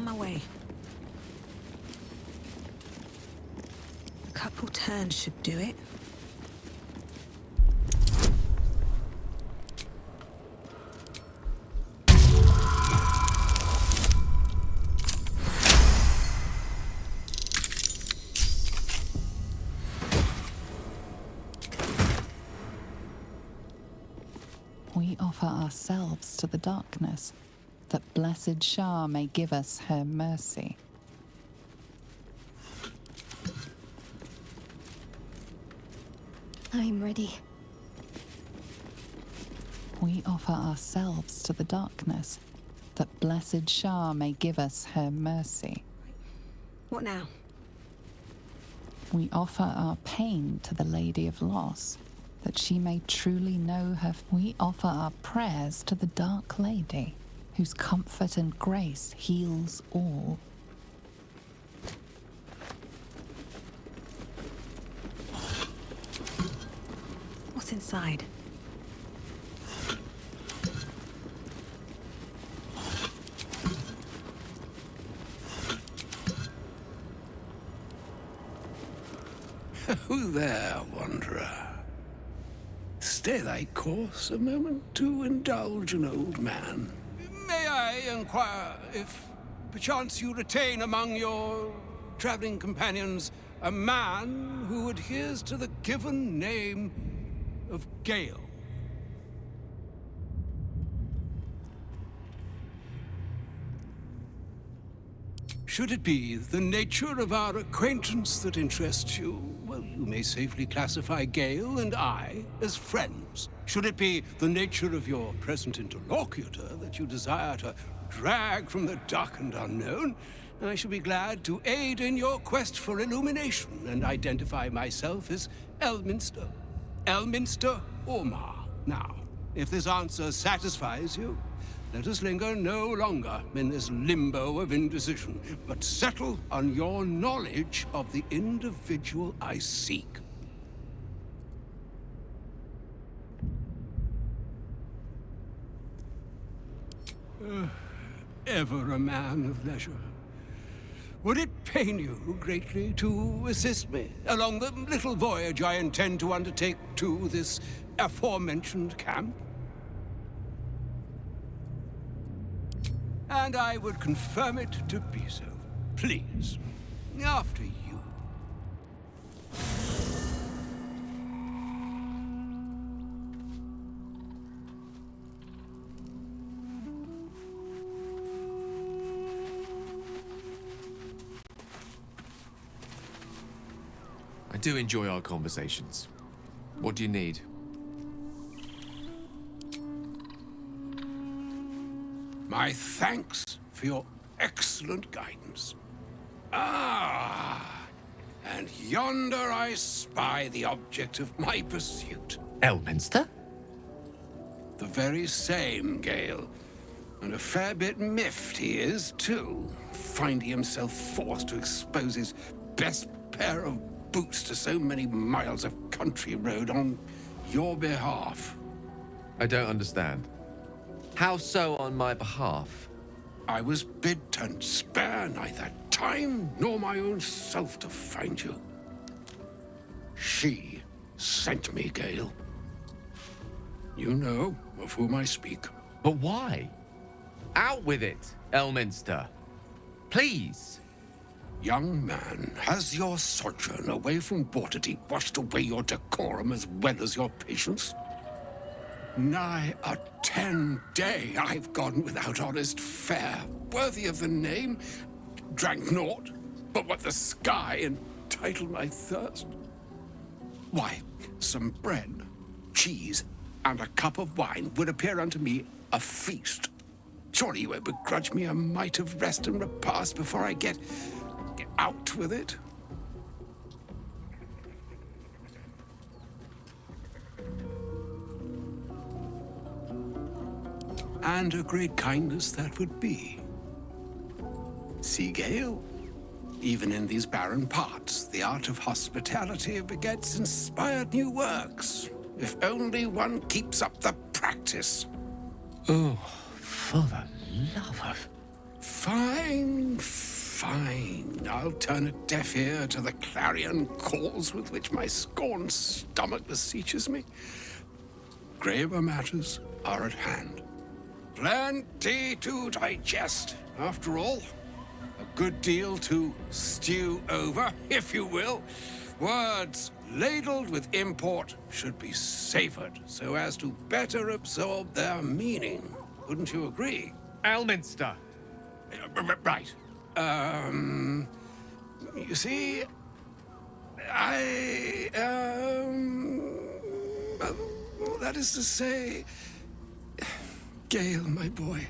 On my way. A couple turns should do it. We offer ourselves to the darkness, that blessed Shah may give us her mercy. I'm ready. We offer ourselves to the darkness, that blessed Shah may give us her mercy. What now? We offer our pain to the Lady of Loss, that she may truly know her. We offer our prayers to the Dark Lady, whose comfort and grace heals all. What's inside? Who there, wanderer? Stay thy course a moment to indulge an old man. May I inquire if perchance you retain among your traveling companions a man who adheres to the given name of Gale? Should it be the nature of our acquaintance that interests you, well, you may safely classify Gale and I as friends. Should it be the nature of your present interlocutor that you desire to drag from the dark and unknown, I shall be glad to aid in your quest for illumination and identify myself as Elminster. Elminster Aumar. Now, if this answer satisfies you, let us linger no longer in this limbo of indecision, but settle on your knowledge of the individual I seek. Ever a man of leisure. Would it pain you greatly to assist me along the little voyage I intend to undertake to this aforementioned camp? And I would confirm it to be so. Please, after you. I do enjoy our conversations. What do you need? My thanks for your excellent guidance. Ah, and yonder I spy the object of my pursuit. Elminster? The very same, Gale. And a fair bit miffed he is, too, finding himself forced to expose his best pair of boots to so many miles of country road on your behalf. I don't understand. How so on my behalf? I was bid to spare neither time nor my own self to find you. She sent me, Gale. You know of whom I speak. But why? Out with it, Elminster. Please. Young man, has your sojourn away from Barde washed away your decorum as well as your patience? Nigh a 10-day I've gone without honest fare, worthy of the name, drank naught but what the sky entitled my thirst. Why, some bread, cheese, and a cup of wine would appear unto me a feast. Surely you won't begrudge me a mite of rest and repast before I get out with it? And a great kindness that would be. See, Gale, even in these barren parts, the art of hospitality begets inspired new works, if only one keeps up the practice. Oh, for the love of... Fine, fine. I'll turn a deaf ear to the clarion calls with which my scorned stomach beseeches me. Graver matters are at hand. Plenty to digest, after all. A good deal to stew over, if you will. Words ladled with import should be savored so as to better absorb their meaning. Wouldn't you agree? Elminster. Right. You see, that is to say, Gale, my boy,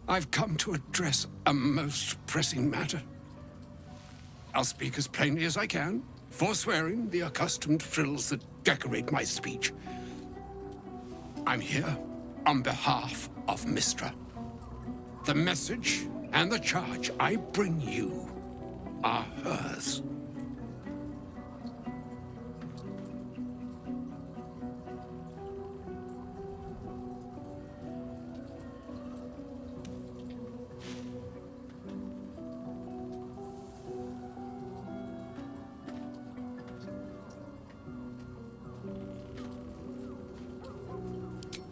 I've come to address a most pressing matter. I'll speak as plainly as I can, forswearing the accustomed frills that decorate my speech. I'm here on behalf of Mistra. The message and the charge I bring you are hers.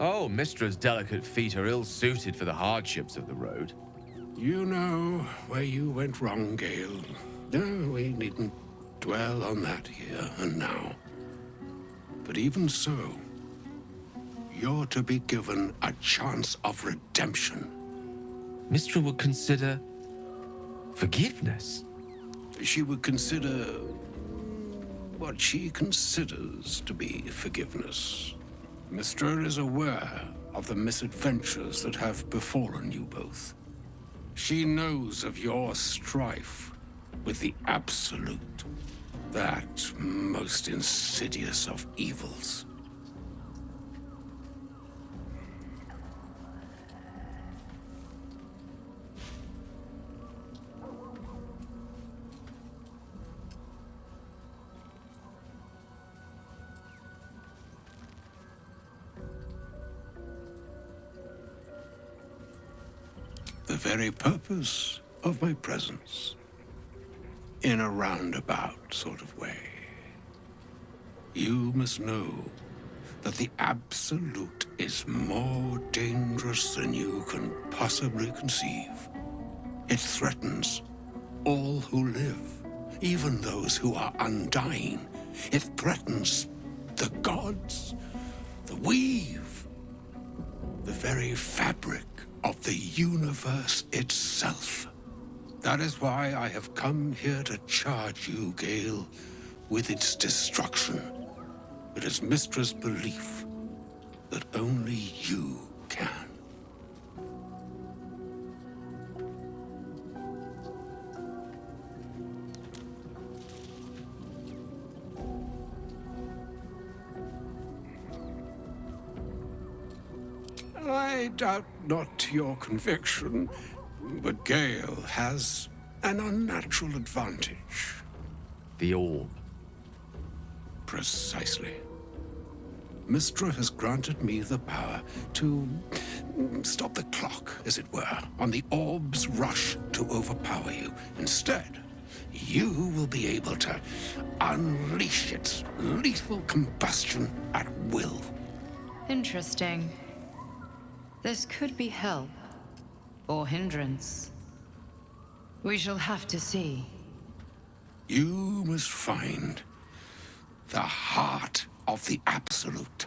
Oh, Mistra's delicate feet are ill-suited for the hardships of the road. You know where you went wrong, Gale. No, we needn't dwell on that here and now. But even so, you're to be given a chance of redemption. Mistra would consider forgiveness. She would consider what she considers to be forgiveness. Mistra is aware of the misadventures that have befallen you both. She knows of your strife with the Absolute, that most insidious of evils. The very purpose of my presence, in a roundabout sort of way. You must know that the Absolute is more dangerous than you can possibly conceive. It threatens all who live, even those who are undying. It threatens the gods, the weave, the very fabric of the universe itself. That is why I have come here to charge you, Gale, with its destruction. It is Mistra's belief that only you can. I doubt not your conviction, but Gale has an unnatural advantage. The orb. Precisely. Mistra has granted me the power to stop the clock, as it were, on the orb's rush to overpower you. Instead, you will be able to unleash its lethal combustion at will. Interesting. This could be help, or hindrance. We shall have to see. You must find the heart of the Absolute,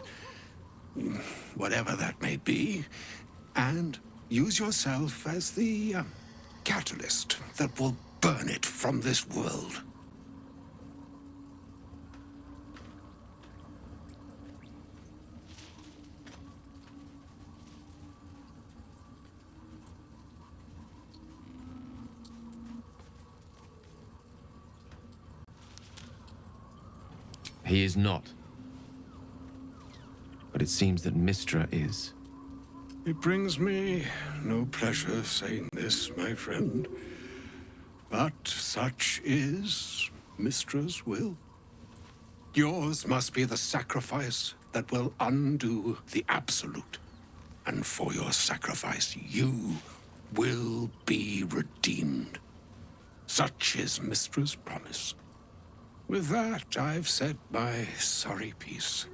whatever that may be, and use yourself as the catalyst that will burn it from this world. He is not. But it seems that Mistra is. It brings me no pleasure saying this, my friend, but such is Mistra's will. Yours must be the sacrifice that will undo the Absolute. And for your sacrifice, you will be redeemed. Such is Mistra's promise. With that, I've said my sorry piece,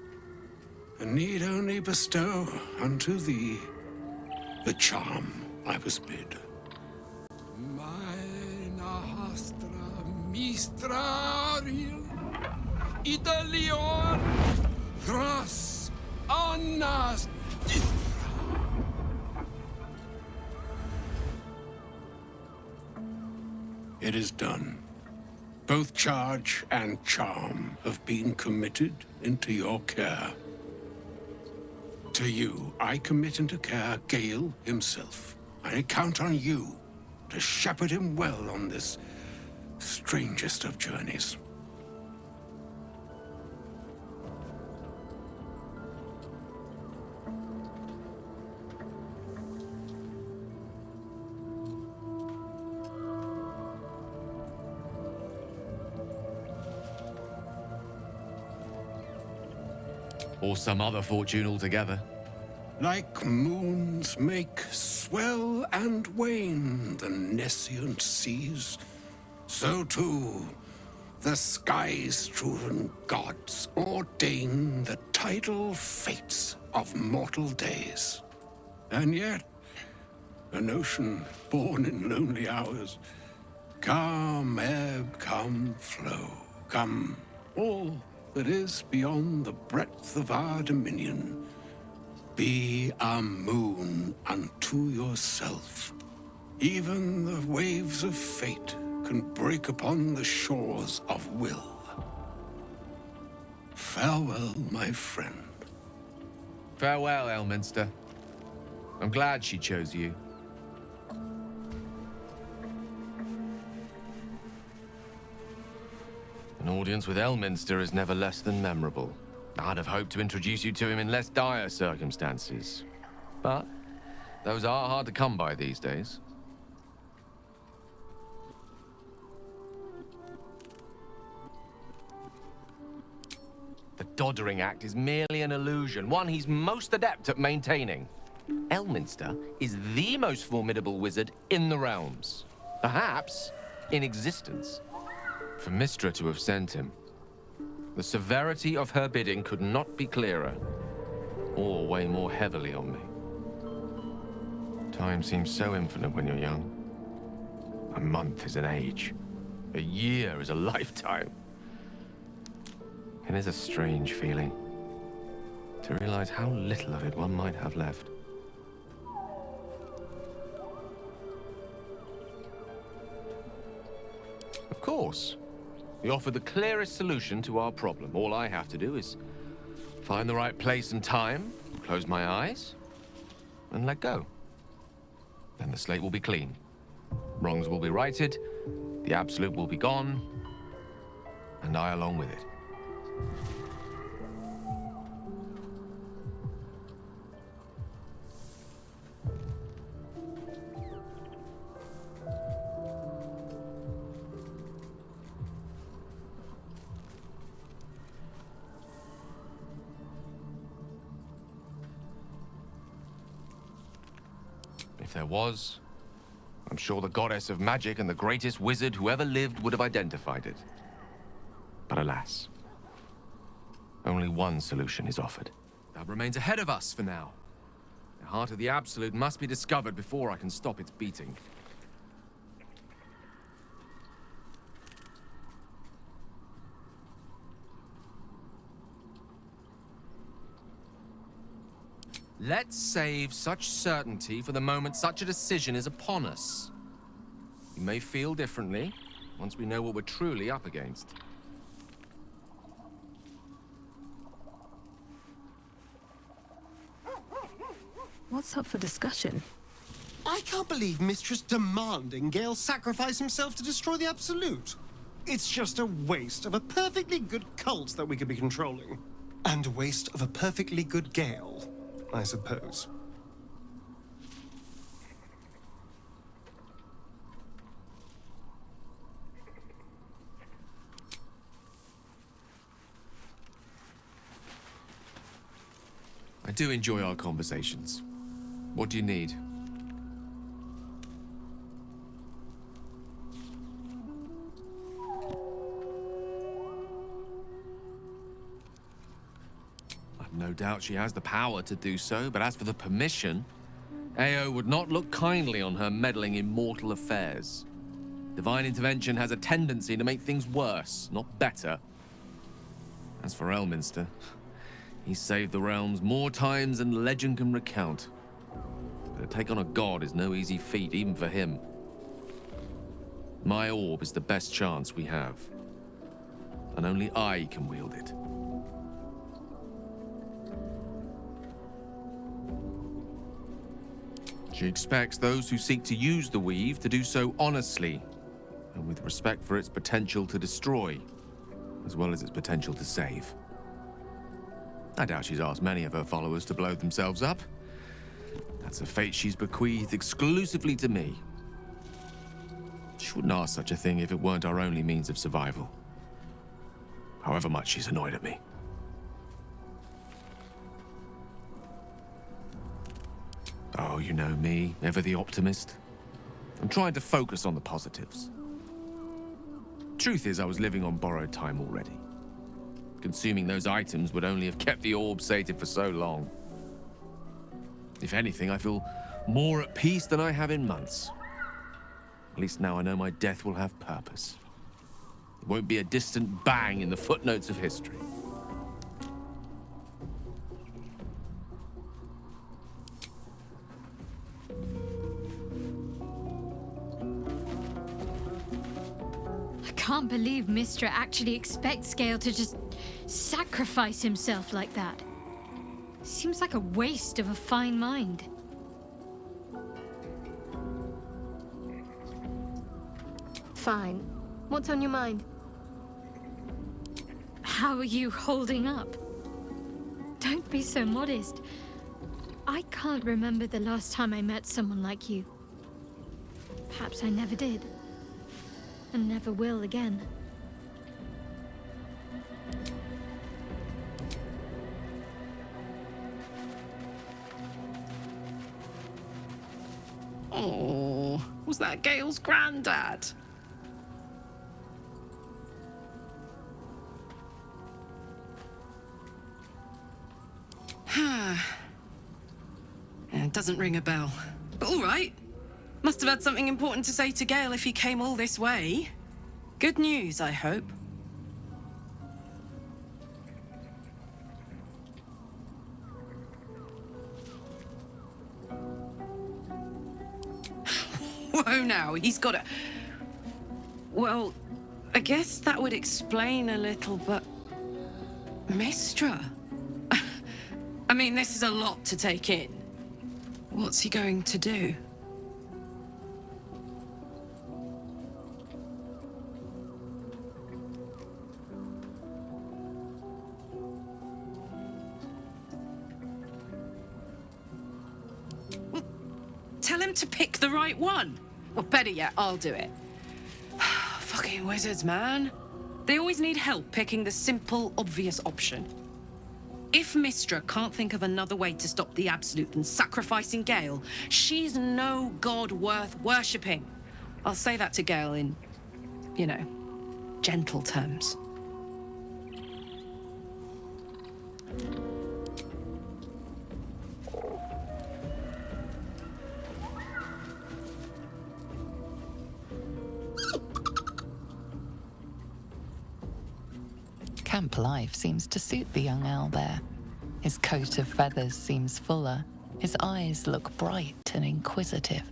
and need only bestow unto thee the charm I was bid. Mina hastra mistraril Italion thras annas. It is done. Both charge and charm have been committed into your care. To you, I commit into care Gale himself. I count on you to shepherd him well on this strangest of journeys. Or some other fortune altogether. Like moons make swell and wane the nescient seas, so too the sky-strewn gods ordain the tidal fates of mortal days. And yet, an ocean born in lonely hours, come ebb, come flow, come all that is beyond the breadth of our dominion. Be a moon unto yourself. Even the waves of fate can break upon the shores of will. Farewell, my friend. Farewell, Elminster. I'm glad she chose you. An audience with Elminster is never less than memorable. I'd have hoped to introduce you to him in less dire circumstances. But those are hard to come by these days. The Doddering Act is merely an illusion, one he's most adept at maintaining. Elminster is the most formidable wizard in the realms. Perhaps in existence. For Mistra to have sent him, the severity of her bidding could not be clearer, or weigh more heavily on me. Time seems so infinite when you're young. A month is an age. A year is a lifetime. It is a strange feeling to realize how little of it one might have left. Of course. We offer the clearest solution to our problem. All I have to do is find the right place and time, close my eyes, and let go. Then the slate will be clean. Wrongs will be righted, the absolute will be gone, and I along with it. If there was, I'm sure the goddess of magic and the greatest wizard who ever lived would have identified it. But alas, only one solution is offered. That remains ahead of us for now. The heart of the Absolute must be discovered before I can stop its beating. Let's save such certainty for the moment such a decision is upon us. We may feel differently once we know what we're truly up against. What's up for discussion? I can't believe Mistress demanding Gale sacrifice himself to destroy the Absolute. It's just a waste of a perfectly good cult that we could be controlling. And a waste of a perfectly good Gale, I suppose. I do enjoy our conversations. What do you need? no doubt she has the power to do so, but as for the permission, Ao would not look kindly on her meddling in mortal affairs. Divine intervention has a tendency to make things worse, not better. As for Elminster, he's saved the realms more times than legend can recount. But to take on a god is no easy feat, even for him. My orb is the best chance we have, and only I can wield it. She expects those who seek to use the weave to do so honestly, and with respect for its potential to destroy, as well as its potential to save. I doubt she's asked many of her followers to blow themselves up. That's a fate she's bequeathed exclusively to me. She wouldn't ask such a thing if it weren't our only means of survival. However much she's annoyed at me. Oh, you know me, ever the optimist. I'm trying to focus on the positives. Truth is, I was living on borrowed time already. Consuming those items would only have kept the orb sated for so long. If anything, I feel more at peace than I have in months. At least now I know my death will have purpose. It won't be a distant bang in the footnotes of history. I can't believe Mistra actually expects Gale to just sacrifice himself like that. Seems like a waste of a fine mind. Fine. What's on your mind? How are you holding up? Don't be so modest. I can't remember the last time I met someone like you. Perhaps I never did. And never will again. Oh, was that Gale's granddad? It doesn't ring a bell. But all right. Must have had something important to say to Gale if he came all this way. Good news, I hope. Whoa now, he's got a... Well, I guess that would explain a little, but... Mistra? I mean, this is a lot to take in. What's he going to do? Well, tell him to pick the right one. Or better yet, I'll do it. Fucking wizards, man. They always need help picking the simple, obvious option. If Mistra can't think of another way to stop the Absolute than sacrificing Gale, she's no god worth worshipping. I'll say that to Gale in, you know, gentle terms. Camp life seems to suit the young owlbear. His coat of feathers seems fuller. His eyes look bright and inquisitive.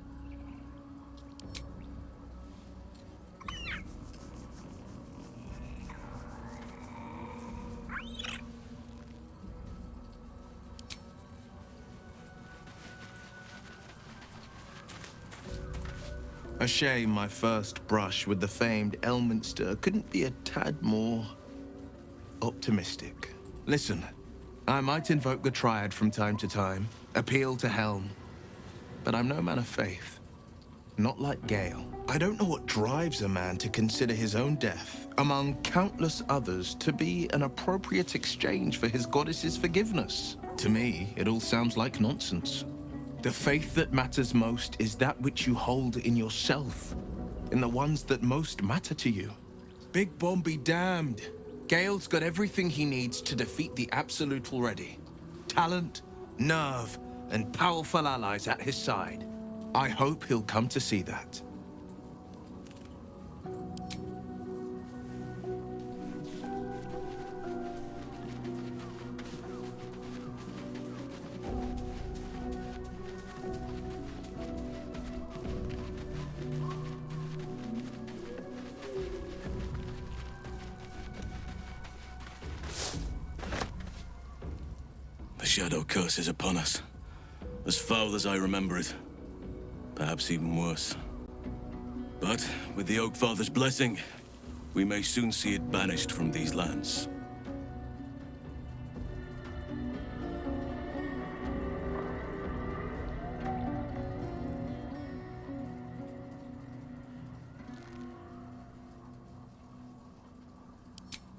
A shame my first brush with the famed Elminster couldn't be a tad more optimistic. Listen, I might invoke the Triad from time to time, appeal to Helm, but I'm no man of faith. Not like Gale. I don't know what drives a man to consider his own death, among countless others, to be an appropriate exchange for his goddess's forgiveness. To me, it all sounds like nonsense. The faith that matters most is that which you hold in yourself, in the ones that most matter to you. Big Bomb be damned. Gale's got everything he needs to defeat the Absolute already. talent, nerve, and powerful allies at his side. I hope he'll come to see that. The Shadow Curse is upon us. As foul as I remember it. Perhaps even worse. But with the Oak Father's blessing, we may soon see it banished from these lands.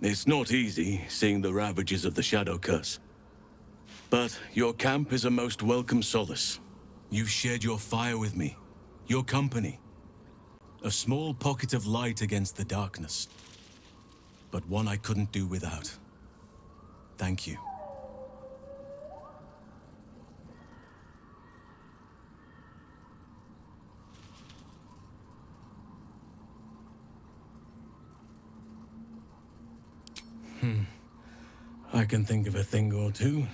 It's not easy seeing the ravages of the Shadow Curse. But your camp is a most welcome solace. You've shared your fire with me, your company. A small pocket of light against the darkness. But one I couldn't do without. Thank you. I can think of a thing or two.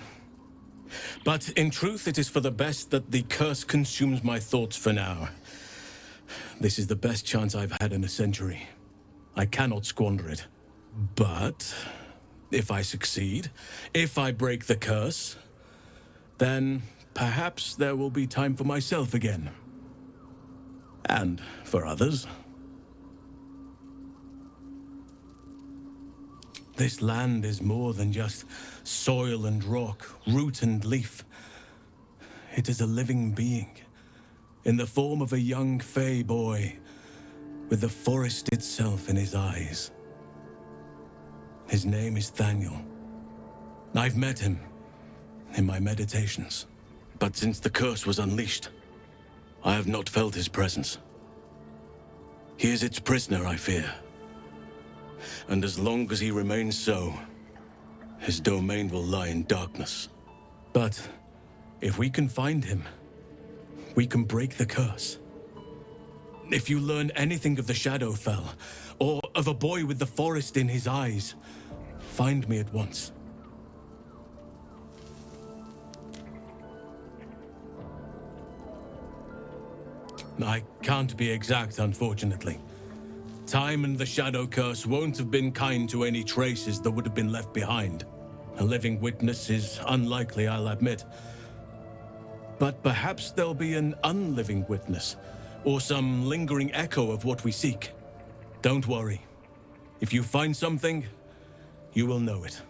But in truth, it is for the best that the curse consumes my thoughts for now. This is the best chance I've had in a century. I cannot squander it. But if I succeed, if I break the curse, then perhaps there will be time for myself again. And for others. This land is more than just soil and rock, root and leaf. It is a living being, in the form of a young fey boy, with the forest itself in his eyes. His name is Thaniel. I've met him in my meditations. But since the curse was unleashed, I have not felt his presence. He is its prisoner, I fear. And as long as he remains so, his domain will lie in darkness. But if we can find him, we can break the curse. If you learn anything of the Shadowfell, or of a boy with the forest in his eyes, find me at once. I can't be exact, unfortunately. Time and the Shadow Curse won't have been kind to any traces that would have been left behind. A living witness is unlikely, I'll admit. But perhaps there'll be an unliving witness, or some lingering echo of what we seek. Don't worry. If you find something, you will know it.